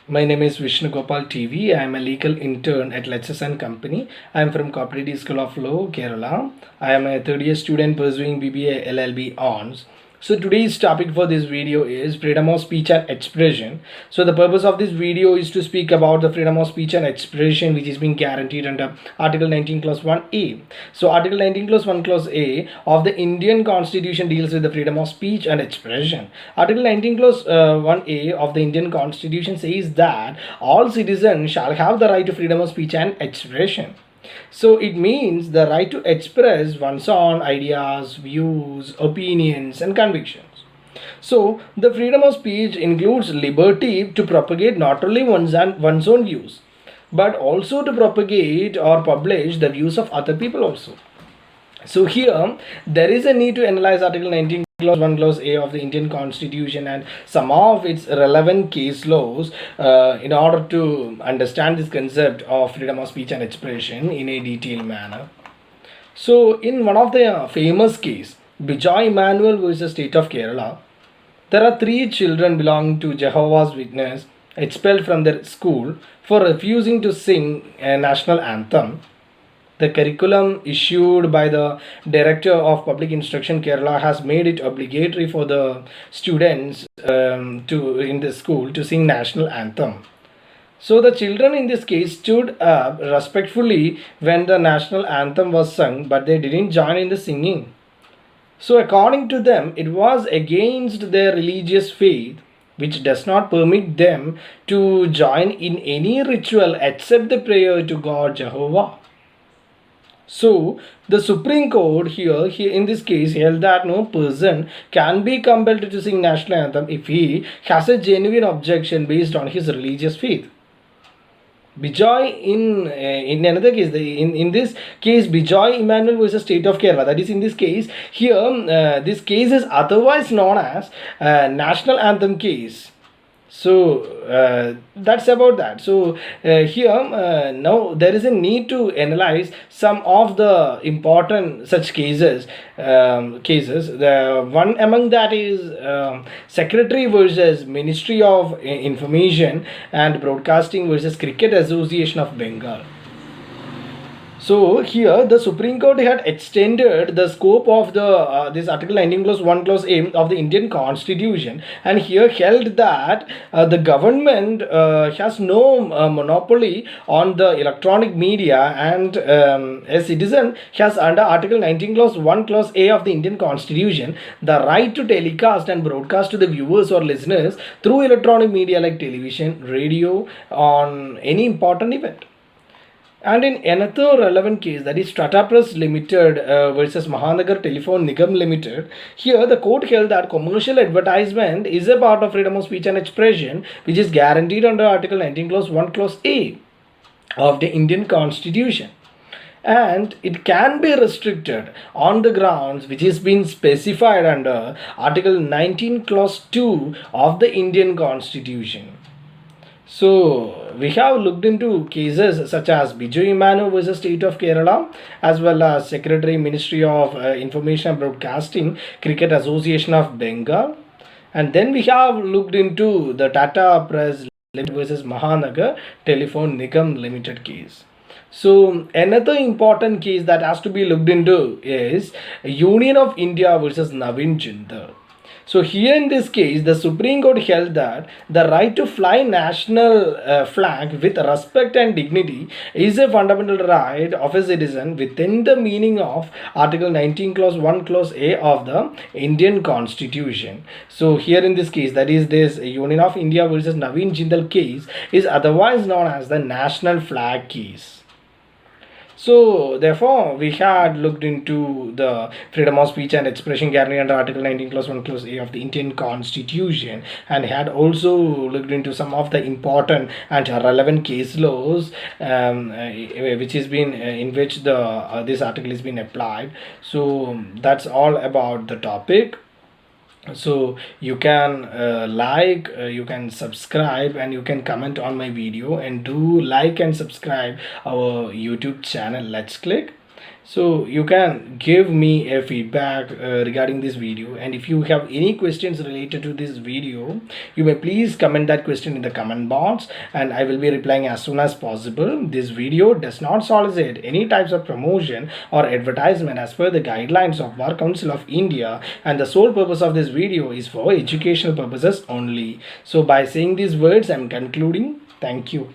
My name is Vishnu Gopal TV. I am a legal intern at Lexus and Company. I am from Cooperative School of Law, Kerala. I am a third year student pursuing BBA LLB Honors. So today's topic for this video is freedom of speech and expression. So the purpose of this video is to speak about the freedom of speech and expression which is being guaranteed under Article 19 Clause 1A. So Article 19 Clause 1 Clause A of the Indian Constitution deals with the freedom of speech and expression. Article 19 Clause 1A of the Indian Constitution says that all citizens shall have the right to freedom of speech and expression. So it means the right to express one's own ideas, views, opinions, and convictions. So the freedom of speech includes liberty to propagate not only one's own views, but also to propagate or publish the views of other people also. So here there is a need to analyze Article 19 Clause 1 Clause A of the Indian Constitution and some of its relevant case laws in order to understand this concept of freedom of speech and expression in a detailed manner. So in one of the famous case, Bijoy Emmanuel versus State of Kerala, there are three children belonging to Jehovah's Witness expelled from their school for refusing to sing a national anthem. The curriculum issued by the Director of Public Instruction Kerala has made it obligatory for the students to in the school to sing national anthem. So the children in this case stood up respectfully when the national anthem was sung, but they didn't join in the singing. So according to them, it was against their religious faith, which does not permit them to join in any ritual except the prayer to God Jehovah. So the Supreme Court here in this case held that no person can be compelled to sing national anthem if he has a genuine objection based on his religious faith. Bijoy in another case, in this case Bijoy Emmanuel versus State of Kerala, that is in this case here this case is otherwise known as national anthem case. So that's about that. So here now there is a need to analyze some of the important such cases. The one among that is Secretary versus Ministry of Information and Broadcasting versus Cricket Association of Bengal. So here the Supreme Court had extended the scope of the this Article 19 Clause 1 Clause A of the Indian Constitution, and here held that the government has no monopoly on the electronic media, and a citizen has under Article 19 Clause 1 Clause A of the Indian Constitution the right to telecast and broadcast to the viewers or listeners through electronic media like television, radio on any important event. And in another relevant case, that is Tata Press Limited versus Mahanagar Telephone Nigam Limited, here the court held that commercial advertisement is a part of freedom of speech and expression, which is guaranteed under Article 19 Clause 1 Clause A of the Indian Constitution. And it can be restricted on the grounds which is being specified under Article 19 Clause 2 of the Indian Constitution. So we have looked into cases such as Bijoy Emmanuel versus State of Kerala, as well as Secretary Ministry of Information and Broadcasting Cricket Association of Bengal, and then we have looked into the Tata Press Limited versus Mahanagar Telephone Nigam Limited case. So another important case that has to be looked into is Union of India versus Navin Jindal. So here in this case, the Supreme Court held that the right to fly national flag with respect and dignity is a fundamental right of a citizen within the meaning of Article 19 Clause 1 Clause A of the Indian Constitution. So here in this case, that is this Union of India versus Navin Jindal case is otherwise known as the national flag case. So therefore we had looked into the freedom of speech and expression guaranteed under Article 19 Clause 1 Clause A of the Indian Constitution, and had also looked into some of the important and relevant case laws which has been in which the this article has been applied. So that's all about the topic. So you can you can subscribe, and you can comment on my video, and do like and subscribe our YouTube channel Let's Click. So you can give me a feedback regarding this video, and if you have any questions related to this video, you may please comment that question in the comment box, and I will be replying as soon as possible. This video does not solicit any types of promotion or advertisement as per the guidelines of Bar Council of India, and the sole purpose of this video is for educational purposes only. So by saying these words, I am concluding. Thank you.